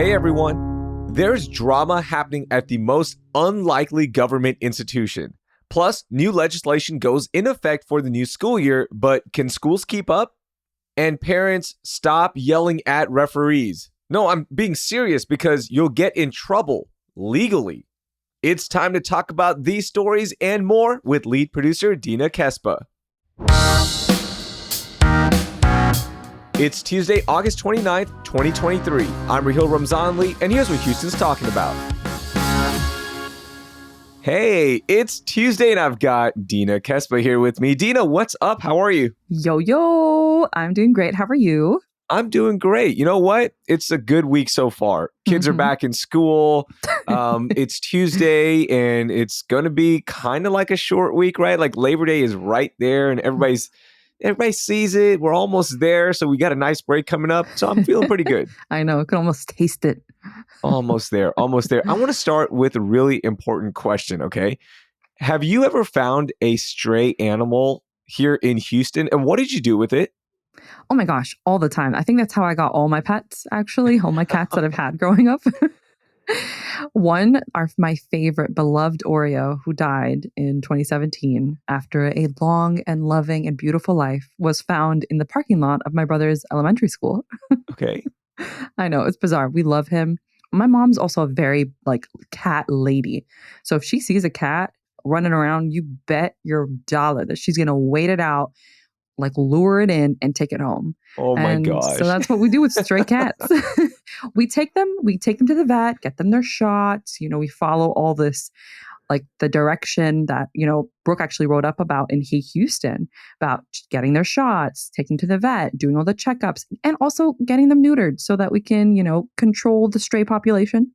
Hey everyone, there's drama happening at the most unlikely government institution. Plus, new legislation goes in effect for the new school year, but can schools keep up? And parents, stop yelling at referees. No, I'm being serious because you'll get in trouble legally. It's time to talk about these stories and more with lead producer Dina Kesbeh. It's Tuesday, August 29th, 2023. I'm Raheel Ramzanali, and here's what Houston's talking about. Hey, it's Tuesday, and I've got Dina Kesbeh here with me. Dina, what's up? How are you? Yo, I'm doing great. How are you? I'm doing great. You know what? It's a good week so far. Kids are back in school. It's Tuesday, and it's going to be kind of like a short week, right? Like Labor Day is right there, and everybody sees it. We're almost there, so we got a nice break coming up. So I'm feeling pretty good. I know. I can almost taste it. Almost there. Almost there. I want to start with a really important question, okay? Have you ever found a stray animal here in Houston? And what did you do with it? Oh my gosh, all the time. I think that's how I got all my pets, actually. All my cats that I've had growing up. One, my favorite beloved Oreo, who died in 2017 after a long and loving and beautiful life, was found in the parking lot of my brother's elementary school. Okay. I know, it's bizarre. We love him. My mom's also a very cat lady. So if she sees a cat running around, you bet your dollar that she's going to wait it out, lure it in and take it home. Oh my gosh. So that's what we do with stray cats. we take them to the vet, get them their shots. We follow all this, the direction that, Brooke actually wrote up about in Houston about getting their shots, taking to the vet, doing all the checkups, and also getting them neutered so that we can, control the stray population.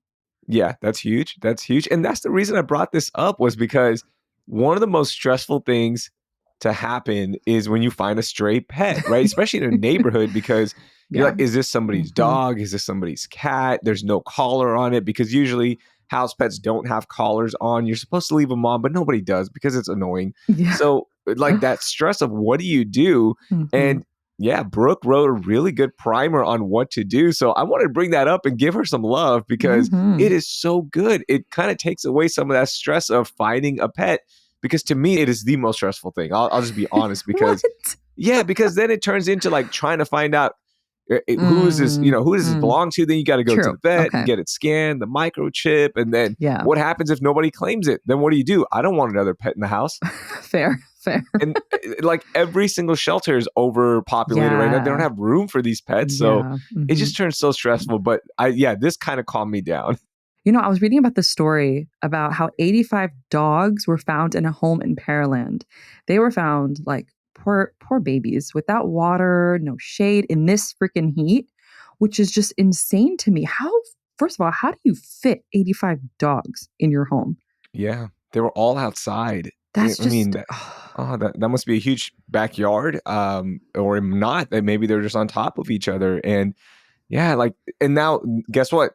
Yeah, that's huge. That's huge. And that's the reason I brought this up, was because one of the most stressful things to happen is when you find a stray pet, right? Especially in a neighborhood, because you're like, is this somebody's dog? Is this somebody's cat? There's no collar on it, because usually house pets don't have collars on. You're supposed to leave them on, but nobody does because it's annoying. Yeah. So that stress of what do you do? And yeah, Brooke wrote a really good primer on what to do. So I wanted to bring that up and give her some love because it is so good. It kind of takes away some of that stress of finding a pet. Because to me, it is the most stressful thing. I'll just be honest, because because then it turns into trying to find out who is this, who does this belong to? Then you got to go to the vet and get it scanned, the microchip, and then what happens if nobody claims it? Then what do? I don't want another pet in the house. Fair. And every single shelter is overpopulated right now. They don't have room for these pets, so it just turns so stressful. But this kind of calmed me down. I was reading about this story about how 85 dogs were found in a home in Pearland. They were found poor babies without water, no shade in this freaking heat, which is just insane to me. First of all, how do you fit 85 dogs in your home? Yeah, they were all outside. That must be a huge backyard, or not. Maybe they're just on top of each other. And and now guess what?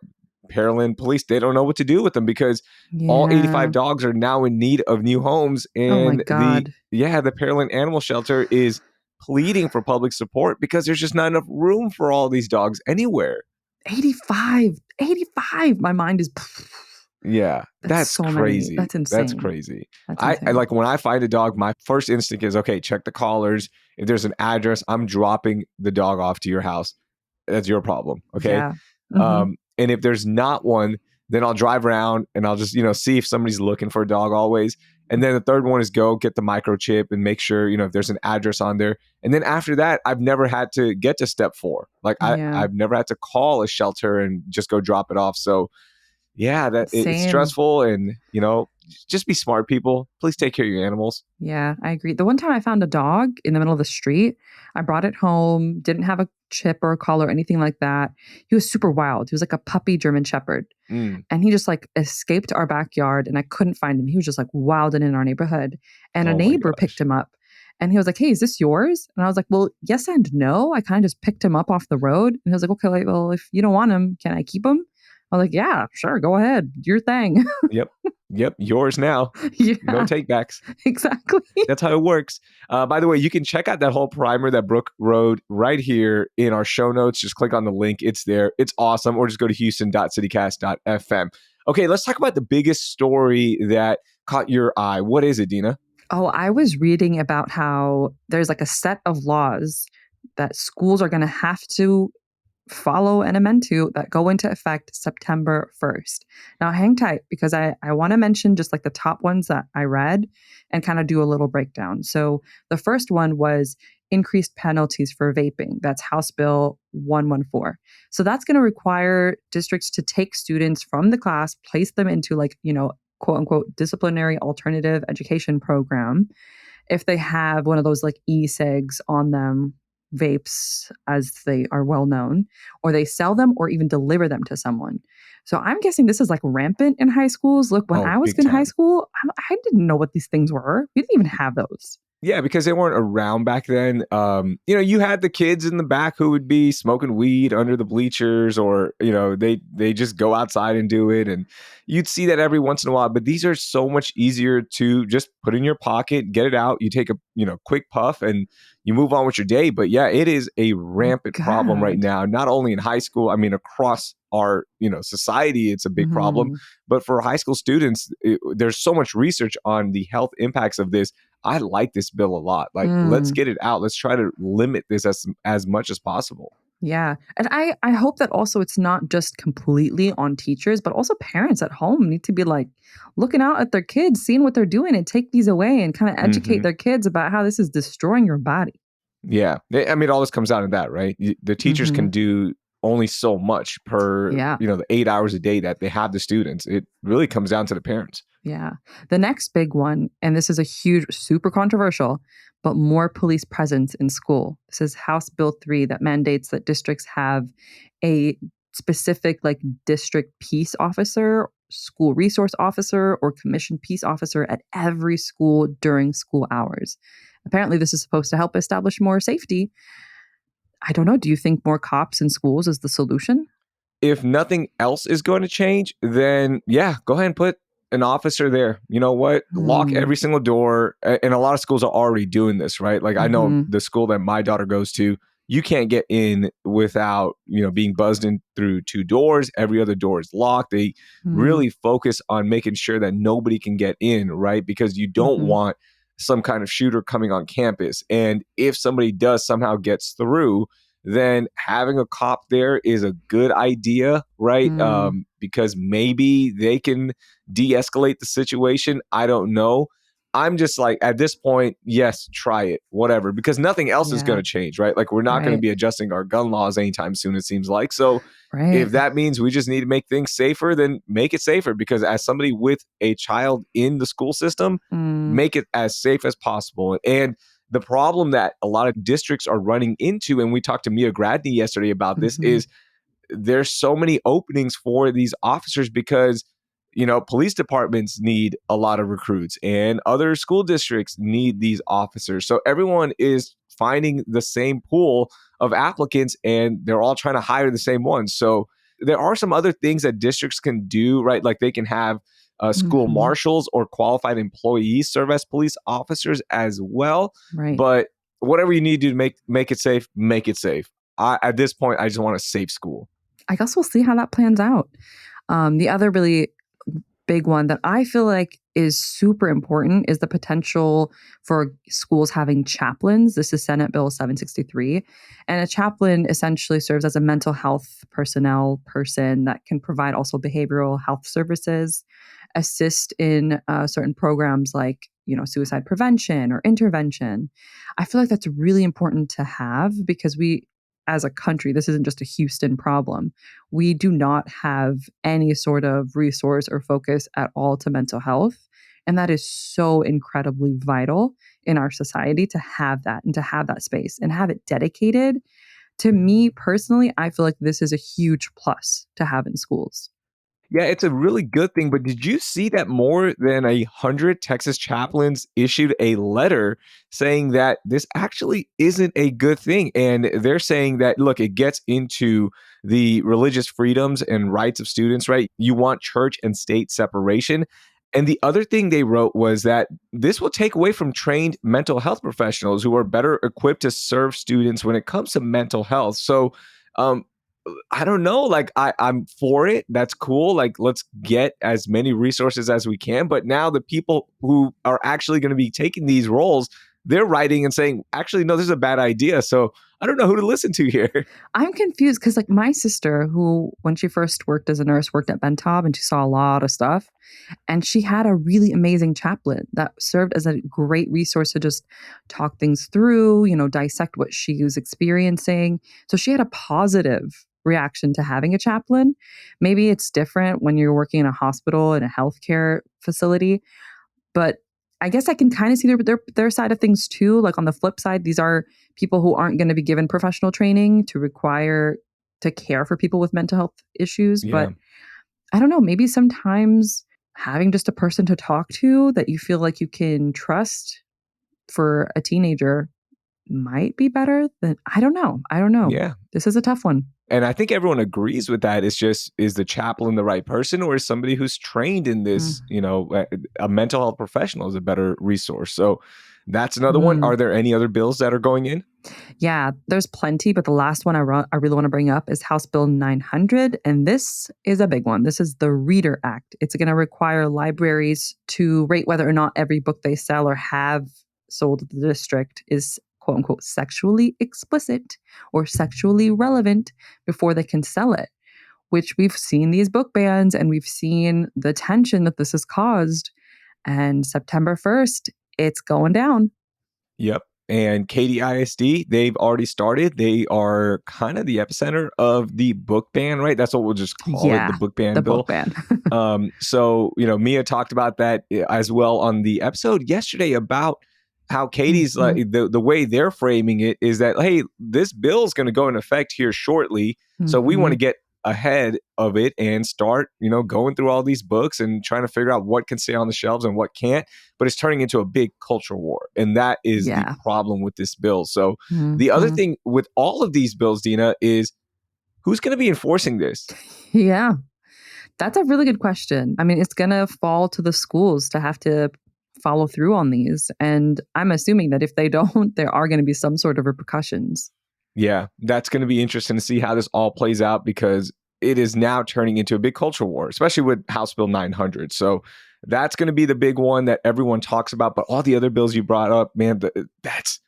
Pearland police, they don't know what to do with them because all 85 dogs are now in need of new homes. And the Pearland Animal Shelter is pleading for public support because there's just not enough room for all these dogs anywhere. 85. My mind is... Yeah, that's so crazy. That's insane. That's crazy. I when I find a dog, my first instinct is, okay, check the collars. If there's an address, I'm dropping the dog off to your house. That's your problem. Okay. Yeah. And if there's not one, then I'll drive around and I'll just, see if somebody's looking for a dog always. And then the third one is go get the microchip and make sure, if there's an address on there. And then after that, I've never had to get to step 4. I've never had to call a shelter and just go drop it off. So it's stressful, and, just be smart, people. Please take care of your animals. Yeah, I agree. The one time I found a dog in the middle of the street, I brought it home, didn't have a chip or a collar or anything like that. He was super wild. He was like a puppy German Shepherd. And he just escaped our backyard, and I couldn't find him. He was just wilding in our neighborhood. And a neighbor picked him up, and he was like, "Hey, is this yours?" And I was like, "Well, yes and no." I kind of just picked him up off the road. And he was like, "Okay, well, if you don't want him, can I keep him?" I was like, yeah, sure, go ahead, your thing. Yep. Yep. Yours now. No Yeah, takebacks. exactly. That's how it works. By the way, you can check out that whole primer that Brooke wrote right here in our show notes. Just click on the link. It's there. It's awesome. Or just go to houston.citycast.fm. Okay, let's talk about the biggest story that caught your eye. What is it, Dina? Oh, I was reading about how there's like a set of laws that schools are going to have to follow and amend to that go into effect September 1st. Now, hang tight because I want to mention just like the top ones that I read and kind of do a little breakdown. So, the first one was increased penalties for vaping. That's House Bill 114. So, that's going to require districts to take students from the class, place them into like, quote unquote, disciplinary alternative education program if they have one of those like e-cigs on them, vapes as they are well known, or they sell them or even deliver them to someone. So I'm guessing this is like rampant in high schools. Look, when Oh, I was big in high time. school, I didn't know what these things were. We didn't even have those. Yeah, because they weren't around back then. You had the kids in the back who would be smoking weed under the bleachers, or they just go outside and do it, and you'd see that every once in a while. But these are so much easier to just put in your pocket, get it out. You take a quick puff, and you move on with your day. But yeah, it is a My rampant problem right God. now. Not only in high school, I mean across our society, it's a big problem. Mm-hmm. But for high school students, there's so much research on the health impacts of this. I like this bill a lot. Like, let's Mm. get it out. Let's try to limit this as much as possible. Yeah. And I hope that also it's not just completely on teachers, but also parents at home need to be like looking out at their kids, seeing what they're doing and take these away and kind of educate Hmm. their kids about how this is destroying your body. Yeah. I mean, all this comes down to that, right? The teachers Mm-hmm. can do only so much per, Yeah. the 8 hours a day that they have the students. It really comes down to the parents. Yeah. The next big one, and this is a huge, super controversial, but more police presence in school. This is House Bill 3 that mandates that districts have a specific, like, district peace officer, school resource officer, or commission peace officer at every school during school hours. Apparently, this is supposed to help establish more safety. I don't know. Do you think more cops in schools is the solution? If nothing else is going to change, then yeah, go ahead and put an officer there. You know what? Lock Mm, every single door. And a lot of schools are already doing this, right? Like I know mm-hmm, the school that my daughter goes to, you can't get in without, being buzzed in through two doors. Every other door is locked. They mm, really focus on making sure that nobody can get in, right? Because you don't mm-hmm, want some kind of shooter coming on campus. And if somebody does somehow gets through, then having a cop there is a good idea, right? mm, Because maybe they can de-escalate the situation. I don't know. I'm just like, at this point, yes, try it, whatever, because nothing else is going yeah, to change, right? Like we're not going to right, be adjusting our gun laws anytime soon, it seems like. So right. if that means we just need to make things safer, then make it safer, because as somebody with a child in the school system, Mm, make it as safe as possible. And the problem that a lot of districts are running into, and we talked to Mia Gradney yesterday about this, mhm, is there's so many openings for these officers because police departments need a lot of recruits and other school districts need these officers. So everyone is finding the same pool of applicants and they're all trying to hire the same ones. So there are some other things that districts can do, right? Like they can have school mhm, marshals or qualified employees serve as police officers as well. right. But whatever you need to do to make it safe, make it safe. At this point, I just want a safe school. I guess we'll see how that plans out. The other really big one that I feel like is super important is the potential for schools having chaplains. This is Senate Bill 763. And a chaplain essentially serves as a mental health personnel person that can provide also behavioral health services, assist in certain programs like, suicide prevention or intervention. I feel like that's really important to have because we, as a country, this isn't just a Houston problem. We do not have any sort of resource or focus at all to mental health. And that is so incredibly vital in our society to have that and to have that space and have it dedicated. To me personally, I feel like this is a huge plus to have in schools. Yeah, it's a really good thing. But did you see that more than 100 Texas chaplains issued a letter saying that this actually isn't a good thing? And they're saying that, look, it gets into the religious freedoms and rights of students, right? You want church and state separation. And the other thing they wrote was that this will take away from trained mental health professionals who are better equipped to serve students when it comes to mental health. So, um, I don't know. Like I'm for it. That's cool. Like let's get as many resources as we can. But now the people who are actually going to be taking these roles, they're writing and saying, actually, no, this is a bad idea. So I don't know who to listen to here. I'm confused because like my sister, who when she first worked as a nurse, worked at Bentob and she saw a lot of stuff. And she had a really amazing chaplain that served as a great resource to just talk things through, dissect what she was experiencing. So she had a positive reaction to having a chaplain. Maybe it's different when you're working in a hospital, in a healthcare facility, but I guess I can kind of see their side of things too. Like on the flip side, these are people who aren't going to be given professional training to care for people with mental health issues. Yeah. But I don't know, maybe sometimes having just a person to talk to that you feel like you can trust for a teenager might be better than, I don't know. Yeah. This is a tough one. And I think everyone agrees with that. It's just, is the chaplain the right person, or is somebody who's trained in this, a mental health professional is a better resource? So that's another one. Are there any other bills that are going in? Yeah, there's plenty, but the last one I really want to bring up is House Bill 900, and this is a big one. This is the Reader Act. It's going to require libraries to rate whether or not every book they sell or have sold to the district is quote unquote sexually explicit or sexually relevant before they can sell it, which we've seen these book bans and we've seen the tension that this has caused. And September 1st, it's going down. Yep. And Katy ISD, they've already started. They are kind of the epicenter of the book ban, right? That's what we'll just call it, the book ban bill. Book ban. So, Mia talked about that as well on the episode yesterday about how Katie's the way they're framing it is that, hey, this bill is going to go in effect here shortly. So we want to get ahead of it and start, going through all these books and trying to figure out what can stay on the shelves and what can't. But it's turning into a big cultural war. And that is the problem with this bill. So the other thing with all of these bills, Dina, is who's going to be enforcing this? Yeah, that's a really good question. I mean, it's going to fall to the schools to have to follow through on these. And I'm assuming that if they don't, there are going to be some sort of repercussions. Yeah, that's going to be interesting to see how this all plays out, because it is now turning into a big cultural war, especially with House Bill 900. So that's going to be the big one that everyone talks about. But all the other bills you brought up, man, that's,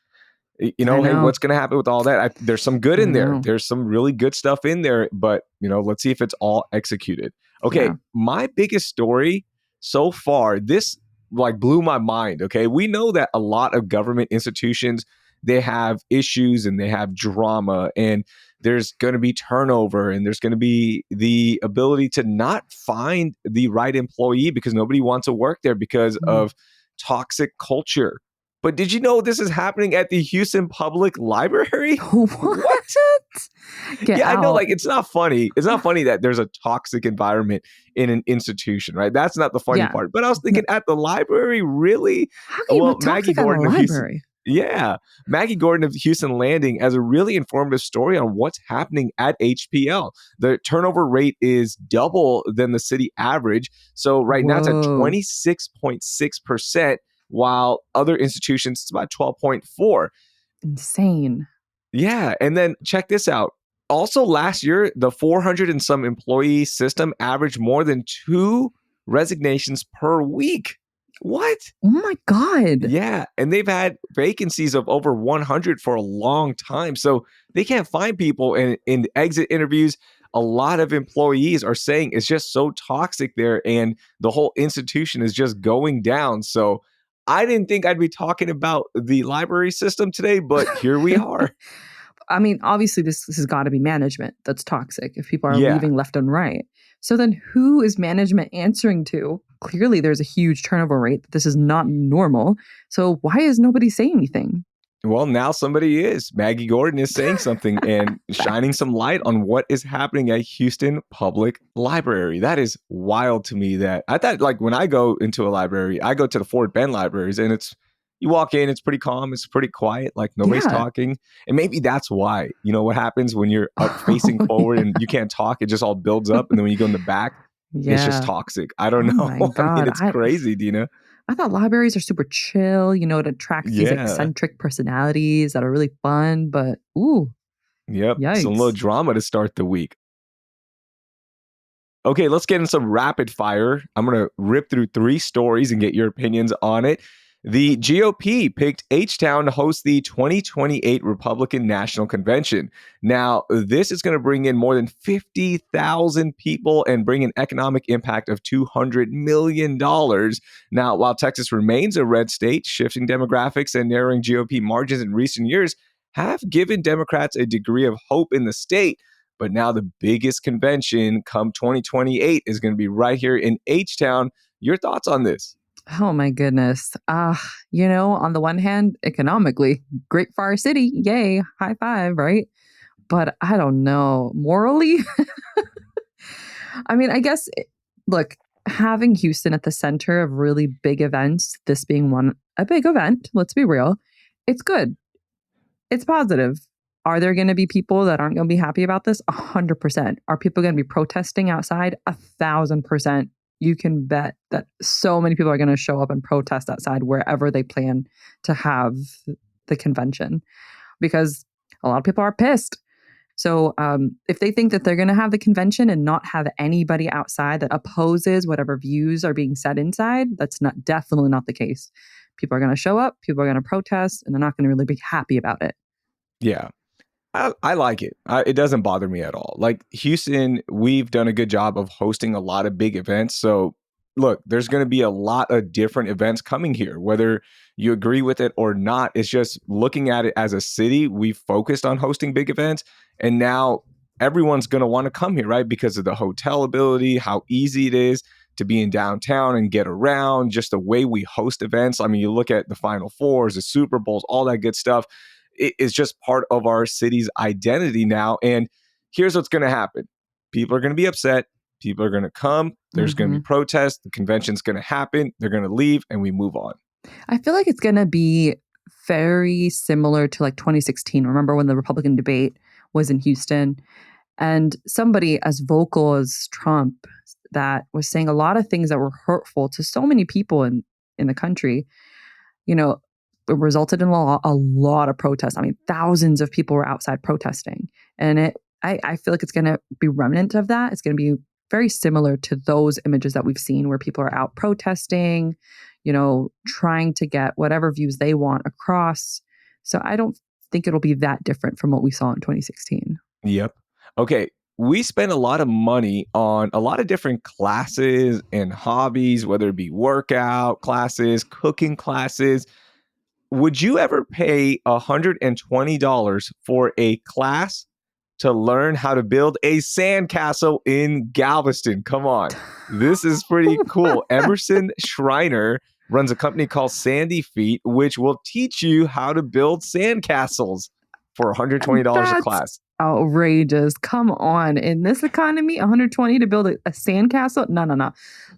hey, what's going to happen with all that? There's some good in there. There's some really good stuff in there. But, let's see if it's all executed. Okay, my biggest story so far, this blew my mind. Okay, we know that a lot of government institutions, they have issues and they have drama, and there's going to be turnover, and there's going to be the ability to not find the right employee because nobody wants to work there because of toxic culture. But did you know this is happening at the Houston Public Library? What? I know, it's not funny. It's not funny that there's a toxic environment in an institution, right? That's not the funny part. But I was thinking, at the library, really? How can you be toxic at the library? Maggie Gordon of Houston Landing has a really informative story on what's happening at HPL. The turnover rate is double than the city average. So right now it's at 26.6%, while other institutions, it's about 12.4%. Insane. Yeah. And then check this out. Also last year, the 400 and some employee system averaged more than 2 resignations per week. What? Oh my God. Yeah. And they've had vacancies of over 100 for a long time. So they can't find people. And in exit interviews, a lot of employees are saying it's just so toxic there, and the whole institution is just going down. So I didn't think I'd be talking about the library system today, but here we are. I mean, obviously, this has got to be management that's toxic if people are leaving left and right. So then who is management answering to? Clearly, there's a huge turnover rate. This is not normal. So why is nobody saying anything? Well, now somebody is. Maggie Gordon is saying something and shining some light on what is happening at Houston Public Library. That is wild to me. That I thought, like, when I go into a library, I go to the Fort Bend libraries, and you walk in, it's pretty calm, it's pretty quiet, like nobody's talking. And maybe that's why, what happens when you're up facing forward and you can't talk, it just all builds up. And then when you go in the back, it's just toxic. I don't know. My God. I mean, it's crazy, Dina. I thought libraries are super chill, it attracts these eccentric personalities that are really fun, but Yep. Yikes. Some little drama to start the week. Okay, let's get in some rapid fire. I'm going to rip through 3 stories and get your opinions on it. The GOP picked H-Town to host the 2028 Republican National Convention. Now, this is going to bring in more than 50,000 people and bring an economic impact of $200 million. Now, while Texas remains a red state, shifting demographics and narrowing GOP margins in recent years have given Democrats a degree of hope in the state. But now the biggest convention come 2028 is going to be right here in H-Town. Your thoughts on this? Oh my goodness. On the one hand, economically, great for our city. Yay, high five, right? But I don't know. Morally? I mean, I guess, look, having Houston at the center of really big events, this being a big event, let's be real, it's good. It's positive. Are there going to be people that aren't going to be happy about this? 100%. Are people going to be protesting outside? 1,000%. You can bet that so many people are going to show up and protest outside wherever they plan to have the convention, because a lot of people are pissed. So if they think that they're going to have the convention and not have anybody outside that opposes whatever views are being said inside, that's definitely not the case. People are going to show up, people are going to protest, and they're not going to really be happy about it. Yeah. I like it. It doesn't bother me at all. Like Houston, we've done a good job of hosting a lot of big events. So look, there's going to be a lot of different events coming here, whether you agree with it or not. It's just looking at it as a city, we've focused on hosting big events. And now everyone's going to want to come here, right? Because of the hotel ability, how easy it is to be in downtown and get around, just the way we host events. I mean, you look at the Final Fours, the Super Bowls, all that good stuff. It is just part of our city's identity now. And here's what's going to happen. People are going to be upset. People are going to come. There's going to be protests. The convention's going to happen. They're going to leave and we move on. I feel like it's going to be very similar to like 2016. Remember when the Republican debate was in Houston and somebody as vocal as Trump that was saying a lot of things that were hurtful to so many people in the country, it resulted in a lot of protests. I mean, thousands of people were outside protesting. And I feel like it's going to be remnant of that. It's going to be very similar to those images that we've seen where people are out protesting, trying to get whatever views they want across. So I don't think it'll be that different from what we saw in 2016. Yep. Okay. We spend a lot of money on a lot of different classes and hobbies, whether it be workout classes, cooking classes. Would you ever pay $120 for a class to learn how to build a sandcastle in Galveston? Come on. This is pretty cool. Emerson Schreiner runs a company called Sandy Feet, which will teach you how to build sandcastles for $120 a class. Outrageous. Come on. In this economy, $120 to build a sandcastle? No.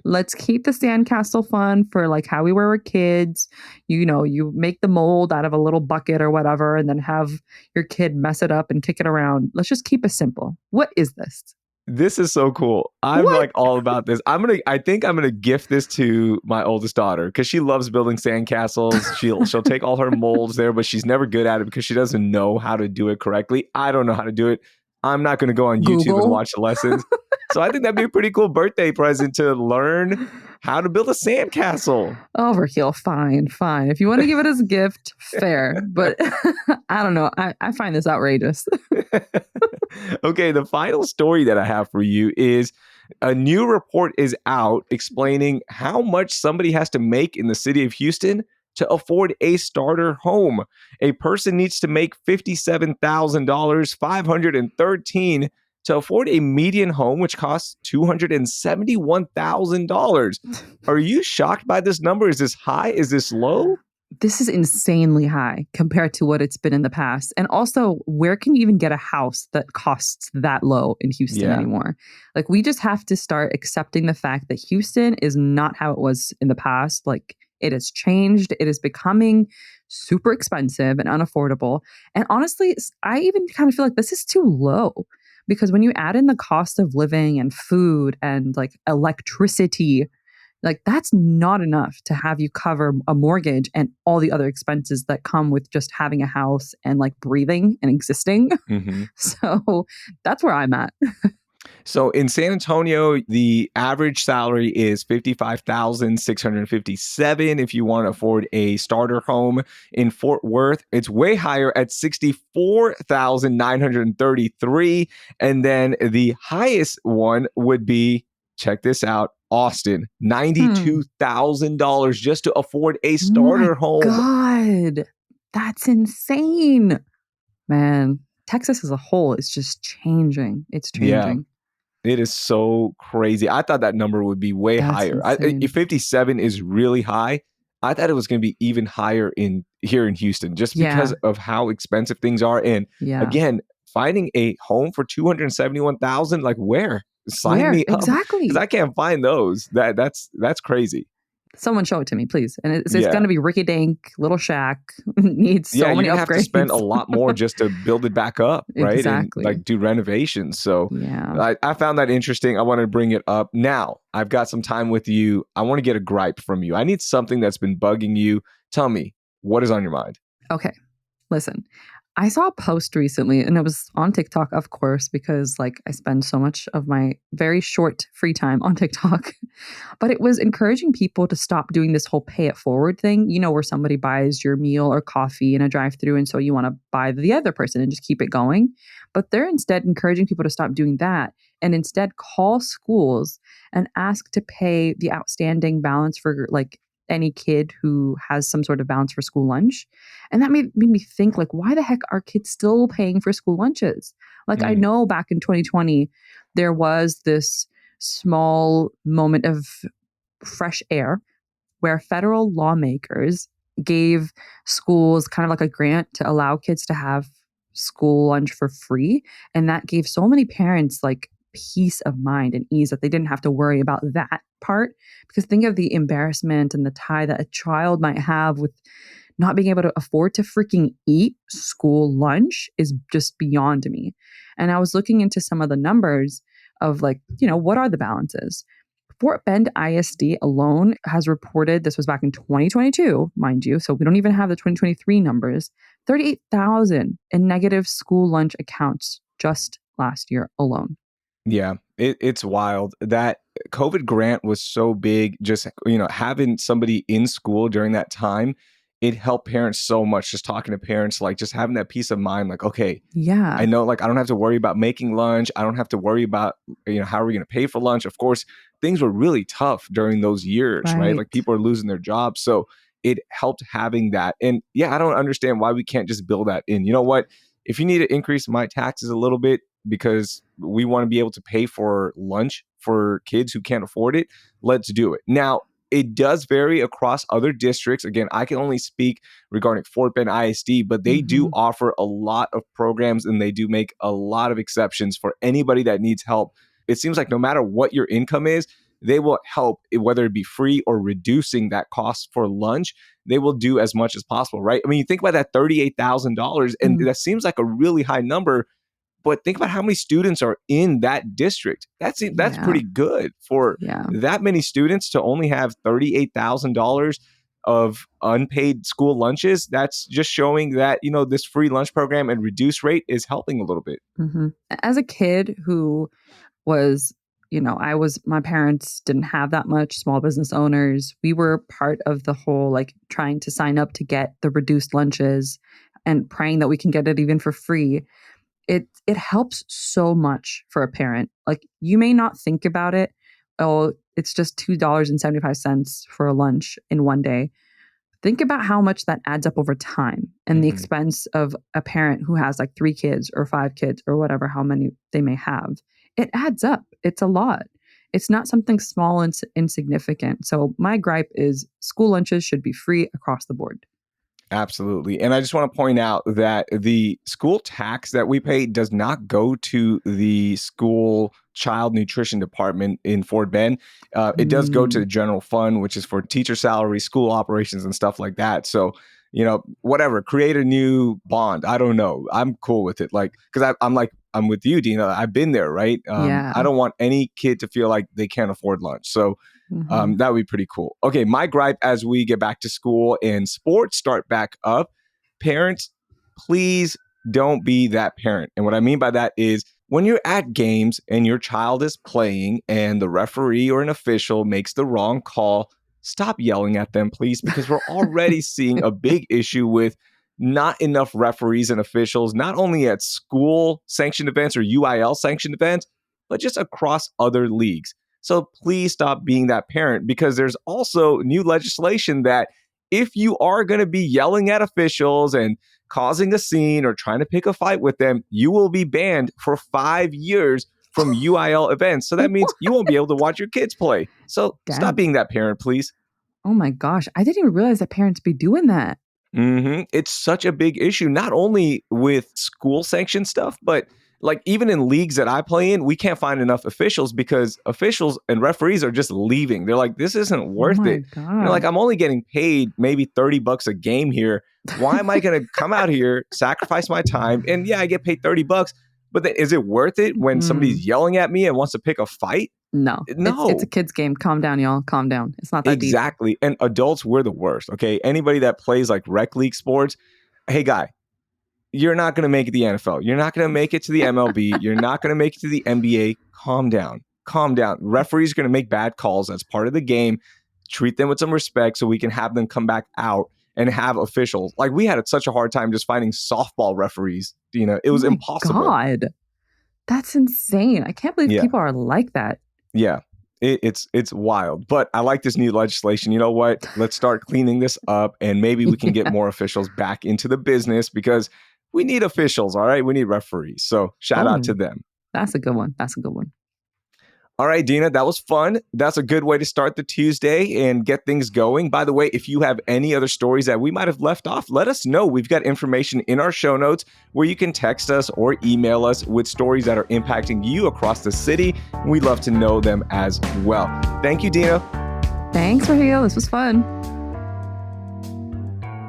Let's keep the sandcastle fun for like how we were kids. You make the mold out of a little bucket or whatever, and then have your kid mess it up and kick it around. Let's just keep it simple. What is this? This is so cool. I'm like all about this. I think I'm gonna gift this to my oldest daughter because she loves building sandcastles. She'll take all her molds there, but she's never good at it because she doesn't know how to do it correctly. I don't know how to do it. I'm not gonna go on YouTube and watch the lessons. So I think that'd be a pretty cool birthday present to learn how to build a sandcastle. Overkill. Fine. If you want to give it as a gift, fair. But I don't know. I find this outrageous. Okay, the final story that I have for you is a new report is out explaining how much somebody has to make in the city of Houston to afford a starter home. A person needs to make $57,000, $513 to afford a median home, which costs $271,000. Are you shocked by this number? Is this high? Is this low? This is insanely high compared to what it's been in the past. And also, where can you even get a house that costs that low in Houston Yeah. anymore? Like, we just have to start accepting the fact that Houston is not how it was in the past. Like, it has changed. It is becoming super expensive and unaffordable. And honestly, I even kind of feel like this is too low because when you add in the cost of living and food and like electricity, like that's not enough to have you cover a mortgage and all the other expenses that come with just having a house and like breathing and existing. Mm-hmm. So that's where I'm at. So in San Antonio, the average salary is $55,657 if you want to afford a starter home. In Fort Worth, it's way higher at $64,933. And then the highest one would be, check this out, Austin, $92,000 just to afford a starter home. God, that's insane. Man, Texas as a whole is just changing. It's changing. Yeah. It is so crazy. I thought that number would be way higher. If 57 is really high, I thought it was going to be even higher here in Houston, just because of how expensive things are. And again, finding a home for 271,000, like where? Sign me up, exactly, because I can't find those. That's crazy. Someone show it to me, please. And it's going to be Ricky Dink, little shack, needs so many upgrades. You're going to have to spend a lot more just to build it back up, right? Exactly. And like do renovations. So I found that interesting. I want to bring it up. Now, I've got some time with you. I want to get a gripe from you. I need something that's been bugging you. Tell me, what is on your mind? Okay. Listen, I saw a post recently and it was on TikTok, of course, because like I spend so much of my very short free time on TikTok, but it was encouraging people to stop doing this whole pay it forward thing, you know, where somebody buys your meal or coffee in a drive-through. And so you want to buy the other person and just keep it going. But they're instead encouraging people to stop doing that and instead call schools and ask to pay the outstanding balance for like any kid who has some sort of balance for school lunch. And that made me think, like, why the heck are kids still paying for school lunches? Like, I know back in 2020, there was this small moment of fresh air where federal lawmakers gave schools kind of like a grant to allow kids to have school lunch for free. And that gave so many parents like peace of mind and ease that they didn't have to worry about that part. Because think of the embarrassment and the tie that a child might have with not being able to afford to freaking eat school lunch is just beyond me. And I was looking into some of the numbers of like, you know, what are the balances? Fort Bend ISD alone has reported, this was back in 2022, mind you, so we don't even have the 2023 numbers, 38,000 in negative school lunch accounts just last year alone. Yeah, it's wild. That COVID grant was so big, just, you know, having somebody in school during that time, it helped parents so much. Just talking to parents, like just having that peace of mind, like, okay, I know, like, I don't have to worry about making lunch. I don't have to worry about, you know, how are we going to pay for lunch? Of course, things were really tough during those years, right? Like people are losing their jobs. So it helped having that. And yeah, I don't understand why we can't just build that in. You know what? If you need to increase my taxes a little bit, because we want to be able to pay for lunch for kids who can't afford it, let's do it. Now, it does vary across other districts. Again, I can only speak regarding Fort Bend ISD, but they do offer a lot of programs and they do make a lot of exceptions for anybody that needs help. It seems like no matter what your income is, they will help, whether it be free or reducing that cost for lunch. They will do as much as possible, right? I mean, you think about that $38,000, and that seems like a really high number. But think about how many students are in that district. That's pretty good for that many students to only have $38,000 of unpaid school lunches. That's just showing that, you know, this free lunch program and reduced rate is helping a little bit. As a kid who was, you know, my parents didn't have that much, small business owners. We were part of the whole, like, trying to sign up to get the reduced lunches and praying that we can get it even for free. It helps so much for a parent. Like, you may not think about it. Oh, it's just $2.75 for a lunch in one day. Think about how much that adds up over time and the expense of a parent who has like 3 kids or 5 kids or whatever, how many they may have. It adds up. It's a lot. It's not something small and insignificant. So my gripe is school lunches should be free across the board. Absolutely. And I just want to point out that the school tax that we pay does not go to the school child nutrition department in Fort Bend. It does go to the general fund, which is for teacher salary, school operations, and stuff like that. So, whatever, create a new bond. I don't know. I'm cool with it. Like, because I'm with you, Dina. I've been there, right? I don't want any kid to feel like they can't afford lunch. So that would be pretty cool. Okay, my gripe as we get back to school and sports start back up, parents, please don't be that parent. And what I mean by that is when you're at games and your child is playing and the referee or an official makes the wrong call, stop yelling at them, please, because we're already seeing a big issue with not enough referees and officials, not only at school sanctioned events or UIL sanctioned events, but just across other leagues. So please stop being that parent, because there's also new legislation that if you are going to be yelling at officials and causing a scene or trying to pick a fight with them, you will be banned for 5 years from UIL events. So that means you won't be able to watch your kids play. So stop being that parent, please. Oh my gosh. I didn't even realize that parents be doing that. It's such a big issue, not only with school sanctioned stuff, but like even in leagues that I play in, we can't find enough officials because officials and referees are just leaving. They're like, this isn't worth it. Like, I'm only getting paid maybe $30 a game here. Why am I going to come out here, sacrifice my time? And yeah, I get paid $30, but then is it worth it when somebody's yelling at me and wants to pick a fight? No. It's a kid's game. Calm down, y'all. Calm down. It's not that deep. Exactly. And adults, we're the worst. Okay. Anybody that plays like rec league sports, hey guy, you're not going to make it to the NFL. You're not going to make it to the MLB. You're not going to make it to the NBA. Calm down. Calm down. Referees are going to make bad calls. That's part of the game. Treat them with some respect so we can have them come back out and have officials. Like, we had such a hard time just finding softball referees. It was impossible. God, that's insane. I can't believe people are like that. Yeah. It's wild, but I like this new legislation. You know what? Let's start cleaning this up, and maybe we can get more officials back into the business, because we need officials, all right? We need referees. So shout out to them. That's a good one. All right, Dina, that was fun. That's a good way to start the Tuesday and get things going. By the way, if you have any other stories that we might have left off, let us know. We've got information in our show notes where you can text us or email us with stories that are impacting you across the city. We'd love to know them as well. Thank you, Dina. Thanks, Raheel. This was fun.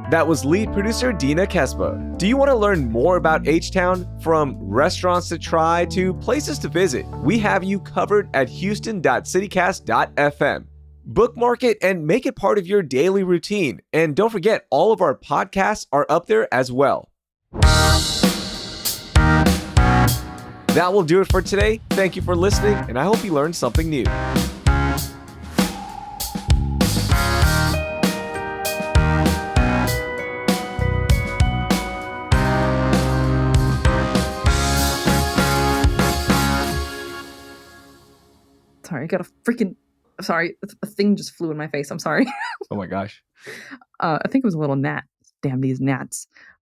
That was lead producer Dina Kesbeh. Do you want to learn more about H-Town? From restaurants to try to places to visit, we have you covered at houston.citycast.fm. Bookmark it and make it part of your daily routine. And don't forget, all of our podcasts are up there as well. That will do it for today. Thank you for listening, and I hope you learned something new. Sorry, I got a thing just flew in my face. I'm sorry. Oh my gosh. I think it was a little gnat. Damn these gnats.